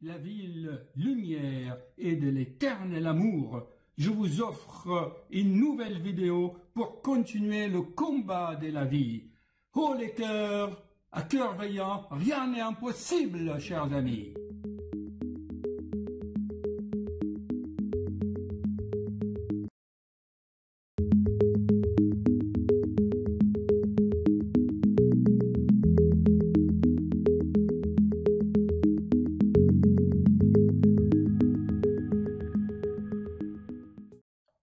la ville lumière et de l'éternel amour, je vous offre une nouvelle vidéo pour continuer le combat de la vie. Oh les cœurs, à cœur veillant, rien n'est impossible, chers amis.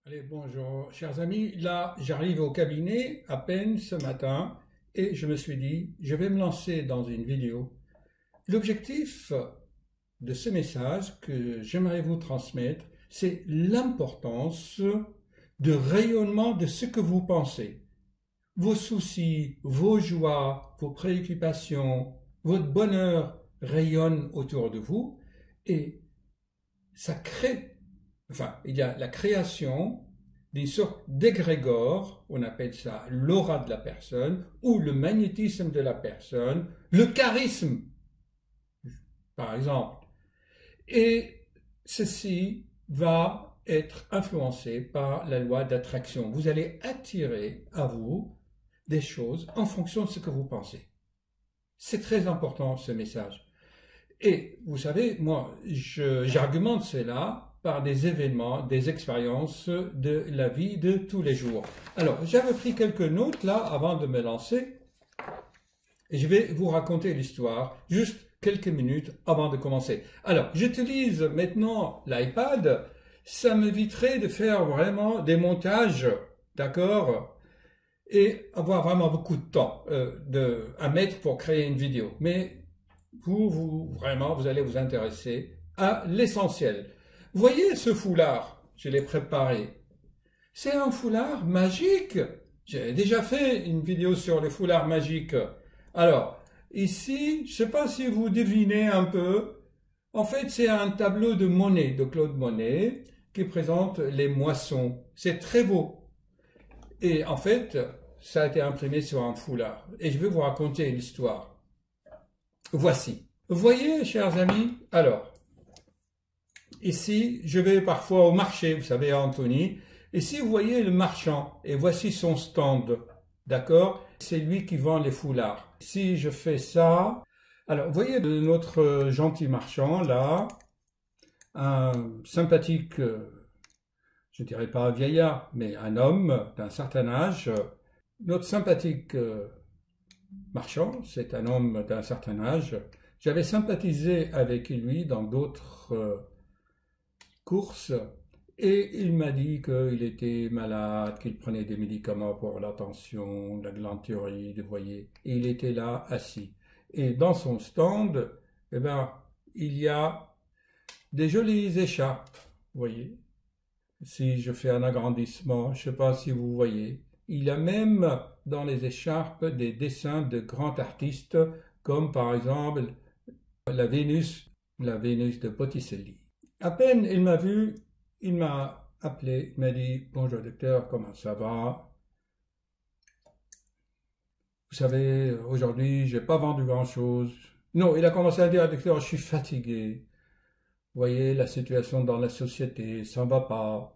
Allez, bonjour, chers amis. Là, j'arrive au cabinet à peine ce matin et je me suis dit, je vais me lancer dans une vidéo. L'objectif de ce message que j'aimerais vous transmettre, c'est l'importance de rayonnement de ce que vous pensez. Vos soucis, vos joies, vos préoccupations, votre bonheur rayonnent autour de vous et ça crée, il y a la création d'une sorte d'égrégore, on appelle ça l'aura de la personne, ou le magnétisme de la personne, le charisme, par exemple. Et ceci va être influencé par la loi d'attraction. Vous allez attirer à vous des choses en fonction de ce que vous pensez. C'est très important ce message. Et vous savez, moi, j'argumente cela par des événements, des expériences de la vie de tous les jours. Alors, j'avais pris quelques notes là avant de me lancer et je vais vous raconter l'histoire juste quelques minutes avant de commencer. Alors, j'utilise maintenant l'iPad, ça m'éviterait de faire vraiment des montages, d'accord, et avoir vraiment beaucoup de temps à mettre pour créer une vidéo. Mais vraiment, vous allez vous intéresser à l'essentiel. Vous voyez ce foulard, je l'ai préparé. C'est un foulard magique. J'ai déjà fait une vidéo sur le foulard magique. Alors, ici, je ne sais pas si vous devinez un peu. En fait, c'est un tableau de Monet, de Claude Monet, qui présente les moissons. C'est très beau. Et en fait, ça a été imprimé sur un foulard. Et je vais vous raconter l'histoire. Voici. Vous voyez, chers amis, alors, ici, je vais parfois au marché, vous savez, à Antony. Ici, vous voyez le marchand, et voici son stand, d'accord? C'est lui qui vend les foulards. Si je fais ça, alors, vous voyez notre gentil marchand, là, un sympathique, je ne dirais pas un vieillard, mais un homme d'un certain âge. Notre sympathique marchand, c'est un homme d'un certain âge. J'avais sympathisé avec lui dans d'autres courses et il m'a dit qu'il était malade, qu'il prenait des médicaments pour la tension, la glande thyroïde, vous voyez. Et il était là, assis. Et dans son stand, eh ben, il y a des jolies écharpes, vous voyez. Si je fais un agrandissement, je ne sais pas si vous voyez. Il y a même dans les écharpes des dessins de grands artistes, comme par exemple la Vénus de Botticelli. À peine il m'a vu, il m'a appelé, il m'a dit « Bonjour docteur, comment ça va? Vous savez, aujourd'hui, je n'ai pas vendu grand-chose. » Non, il a commencé à dire « Docteur, je suis fatigué. Vous voyez, la situation dans la société, ça ne va pas.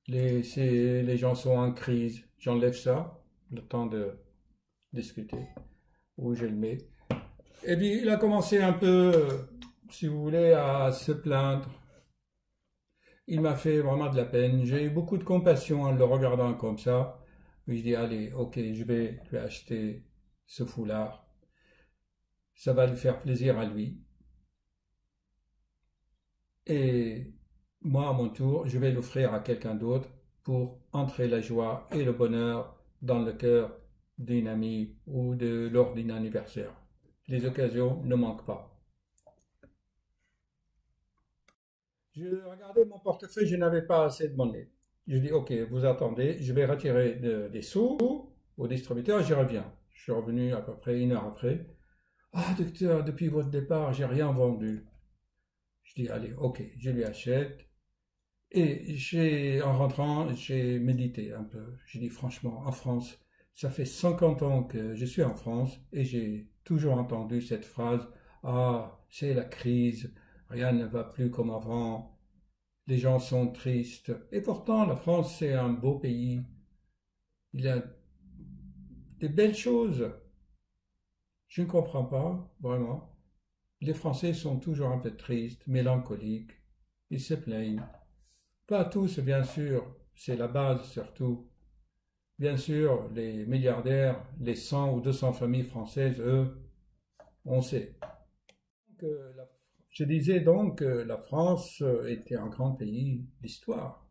Les gens sont en crise. » J'enlève ça, le temps de discuter, où je le mets. Et puis, il a commencé un peu, si vous voulez, à se plaindre. Il m'a fait vraiment de la peine. J'ai eu beaucoup de compassion en le regardant comme ça. Je dis, allez, ok, je vais acheter ce foulard. Ça va lui faire plaisir à lui. Et moi, à mon tour, je vais l'offrir à quelqu'un d'autre pour entrer la joie et le bonheur dans le cœur d'une amie ou lors d'un anniversaire. Les occasions ne manquent pas. Je regardais mon portefeuille, je n'avais pas assez de monnaie. Je dis, ok, vous attendez, je vais retirer des sous au distributeur, j'y reviens. Je suis revenu à peu près 1 heure après. Ah, docteur, depuis votre départ, j'ai rien vendu. Je dis, allez, ok, je lui achète. Et en rentrant, j'ai médité un peu. J'ai dit, franchement, en France, ça fait 50 ans que je suis en France et j'ai toujours entendu cette phrase, Ah, c'est la crise, rien ne va plus comme avant, les gens sont tristes. Et pourtant, la France, c'est un beau pays. Il y a des belles choses. Je ne comprends pas, vraiment. Les Français sont toujours un peu tristes, mélancoliques. Ils se plaignent. Pas tous, bien sûr. C'est la base, surtout. Bien sûr, les milliardaires, les 100 ou 200 familles françaises, eux, on sait. Je disais donc que la France était un grand pays d'histoire.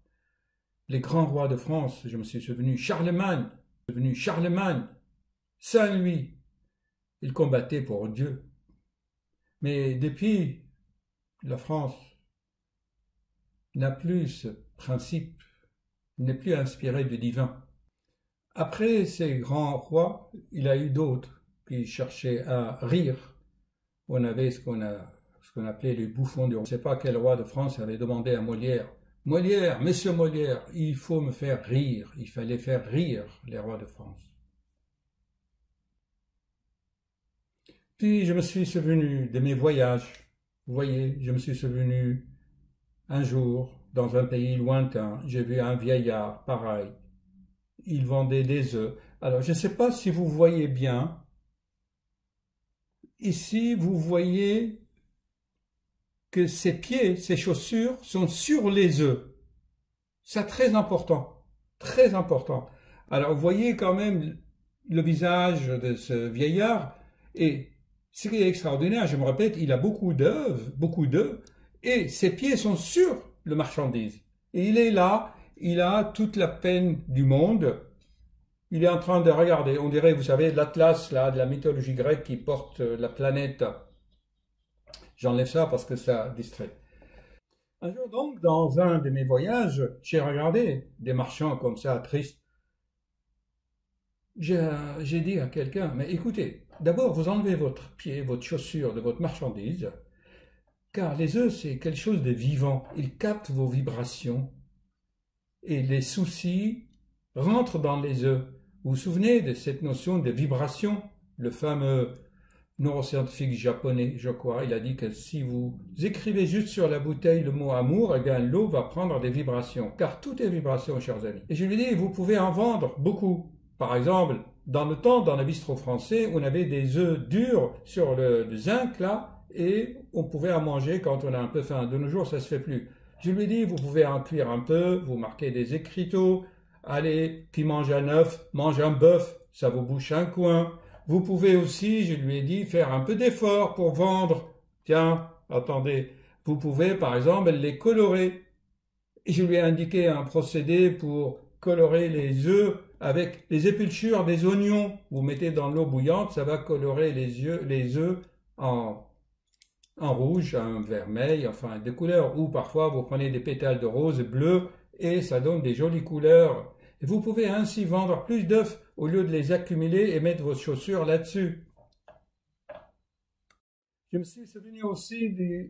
Les grands rois de France, je me suis Charlemagne, Saint-Louis, ils combattaient pour Dieu. Mais depuis, la France n'a plus ce principe, n'est plus inspirée du divin. Après ces grands rois, il y a eu d'autres qui cherchaient à rire. On avait ce qu'on appelait les bouffons du roi. Je ne sais pas quel roi de France avait demandé à Molière, Molière, monsieur Molière, il faut me faire rire. Il fallait faire rire les rois de France. Puis je me suis souvenu de mes voyages. Vous voyez, je me suis souvenu un jour, dans un pays lointain, j'ai vu un vieillard, pareil. Il vendait des œufs. Alors, je ne sais pas si vous voyez bien. Ici, vous voyez que ses pieds, ses chaussures sont sur les œufs. C'est très important. Très important. Alors, vous voyez quand même le visage de ce vieillard. Et ce qui est extraordinaire, je me répète, il a beaucoup d'œufs, et ses pieds sont sur le marchandise. Et il est là, il a toute la peine du monde. Il est en train de regarder, on dirait, vous savez, l'atlas là de la mythologie grecque qui porte la planète. J'enlève ça parce que ça distrait. Un jour donc, dans un de mes voyages, j'ai regardé des marchands comme ça, tristes. J'ai dit à quelqu'un, mais écoutez, d'abord vous enlevez votre pied, votre chaussure de votre marchandise, car les œufs c'est quelque chose de vivant, ils captent vos vibrations et les soucis rentrent dans les œufs. Vous vous souvenez de cette notion de vibration? Le fameux neuroscientifique japonais, je crois, il a dit que si vous écrivez juste sur la bouteille le mot amour, eh bien l'eau va prendre des vibrations, car tout est vibration, chers amis. Et je lui dis, vous pouvez en vendre beaucoup. Par exemple, dans le temps, dans le bistrot français, on avait des œufs durs sur le zinc, là, et on pouvait en manger quand on a un peu faim. De nos jours, ça se fait plus. Je lui dis, vous pouvez en cuire un peu, vous marquez des écriteaux, allez, qui mange un œuf, mange un bœuf, ça vous bouche un coin. Vous pouvez aussi, je lui ai dit, faire un peu d'effort pour vendre. Tiens, attendez, vous pouvez par exemple les colorer. Et je lui ai indiqué un procédé pour colorer les œufs avec les épulchures des oignons. Vous mettez dans l'eau bouillante, ça va colorer les œufs en rouge, en vermeil, enfin des couleurs. Ou parfois vous prenez des pétales de rose bleu et ça donne des jolies couleurs. Et vous pouvez ainsi vendre plus d'œufs au lieu de les accumuler et mettre vos chaussures là-dessus. Je me suis souvenu aussi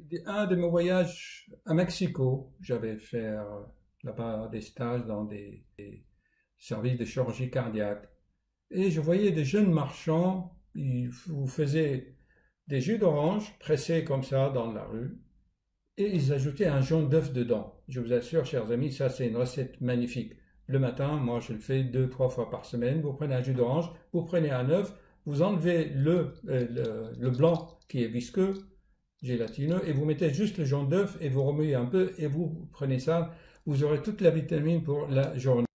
d'un de mes voyages à Mexico. J'avais fait là-bas des stages dans des services de chirurgie cardiaque. Et je voyais des jeunes marchands, ils vous faisaient des jus d'orange pressés comme ça dans la rue. Et ils ajoutaient un jaune d'œuf dedans. Je vous assure, chers amis, ça c'est une recette magnifique. Le matin, moi je le fais 2-3 fois par semaine. Vous prenez un jus d'orange, vous prenez un œuf, vous enlevez le blanc qui est visqueux, gélatineux, et vous mettez juste le jaune d'œuf et vous remuez un peu et vous prenez ça. Vous aurez toute la vitamine pour la journée.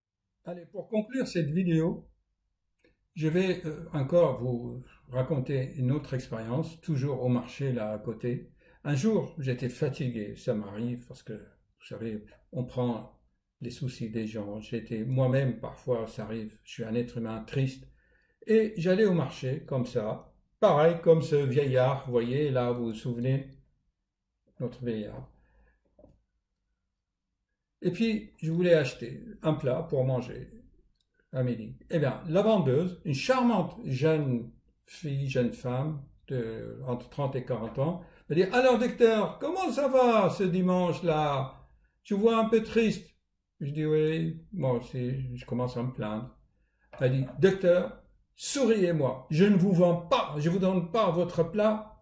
Allez, pour conclure cette vidéo, je vais encore vous raconter une autre expérience, toujours au marché là à côté. Un jour, j'étais fatigué, ça m'arrive parce que, vous savez, on prend les soucis des gens. J'étais moi-même, parfois, ça arrive, je suis un être humain triste. Et j'allais au marché, comme ça, pareil, comme ce vieillard, vous voyez, là, vous vous souvenez, notre vieillard. Et puis, je voulais acheter un plat pour manger à midi. Eh bien, la vendeuse, une charmante jeune fille, jeune femme, entre 30 et 40 ans, me dit, alors docteur, comment ça va ce dimanche-là? Je vous vois un peu triste. Je dis, oui, moi aussi, je commence à me plaindre. Elle dit, docteur, souriez-moi, je ne vous vends pas, je ne vous donne pas votre plat,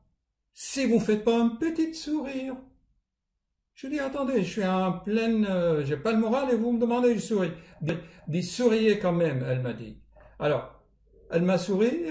si vous ne faites pas un petit sourire. Je dis, attendez, je suis en pleine, j'ai pas le moral et vous me demandez de sourire. Dis, souriez quand même, elle m'a dit. Alors, elle m'a souri,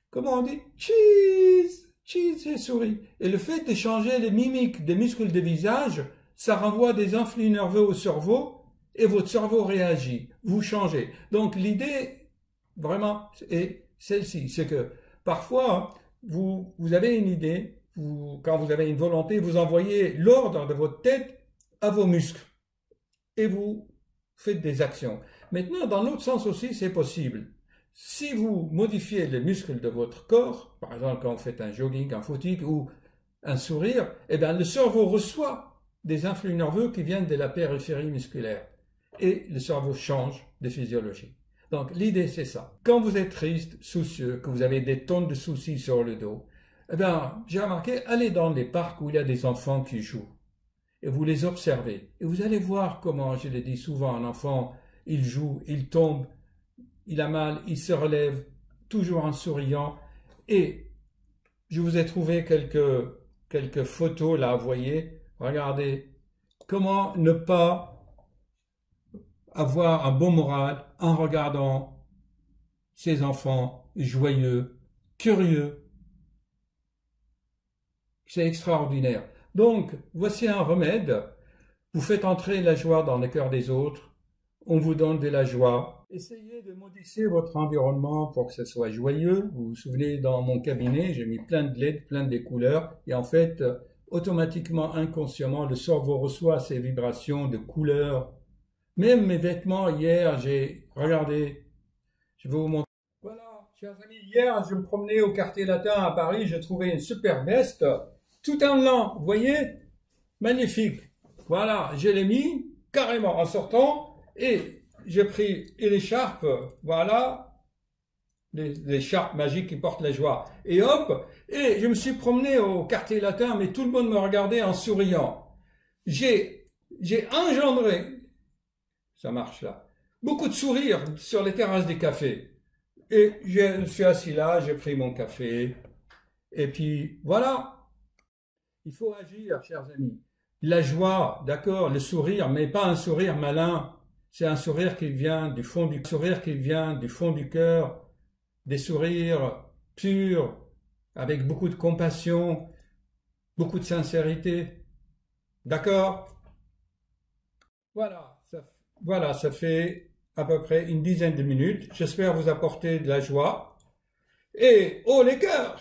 comment on dit? Cheese! Cheese, j'ai souri. Et le fait de changer les mimiques des muscles du visage, ça renvoie des influx nerveux au cerveau et votre cerveau réagit. Vous changez. Donc l'idée, vraiment, est celle-ci. C'est que parfois, vous avez une idée, quand vous avez une volonté, vous envoyez l'ordre de votre tête à vos muscles et vous faites des actions. Maintenant, dans l'autre sens aussi, c'est possible. Si vous modifiez les muscles de votre corps, par exemple quand vous faites un jogging, un footing ou un sourire, eh bien le cerveau reçoit des influx nerveux qui viennent de la périphérie musculaire et le cerveau change de physiologie. Donc l'idée c'est ça. Quand vous êtes triste, soucieux, que vous avez des tonnes de soucis sur le dos, eh bien j'ai remarqué, allez dans les parcs où il y a des enfants qui jouent et vous les observez et vous allez voir comment, je le dis souvent, un enfant, il joue, il tombe, il a mal, il se relève, toujours en souriant. Et je vous ai trouvé quelques photos là, vous voyez. Regardez, comment ne pas avoir un bon moral en regardant ces enfants joyeux, curieux. C'est extraordinaire. Donc, voici un remède. Vous faites entrer la joie dans le cœur des autres. On vous donne de la joie. Essayez de modifier votre environnement pour que ce soit joyeux. Vous vous souvenez, dans mon cabinet, j'ai mis plein de LED, plein de couleurs. Et en fait, automatiquement, inconsciemment, le cerveau reçoit ces vibrations de couleurs. Même mes vêtements, hier, regardez, je vais vous montrer. Voilà, chers amis, hier, je me promenais au quartier latin à Paris, j'ai trouvé une super veste, tout en lin, vous voyez? Magnifique. Voilà, je l'ai mis carrément en sortant et j'ai pris l'écharpe, voilà, l'écharpe magique qui porte la joie. Et hop, et je me suis promené au quartier latin, mais tout le monde me regardait en souriant. J'ai engendré, ça marche là, beaucoup de sourires sur les terrasses des cafés. Et je me suis assis là, j'ai pris mon café, et puis voilà. Il faut agir, chers amis. La joie, d'accord, le sourire, mais pas un sourire malin. C'est un sourire qui vient du fond du cœur, des sourires purs, avec beaucoup de compassion, beaucoup de sincérité. D'accord? Voilà, ça fait à peu près une dizaine de minutes. J'espère vous apporter de la joie. Et oh les cœurs!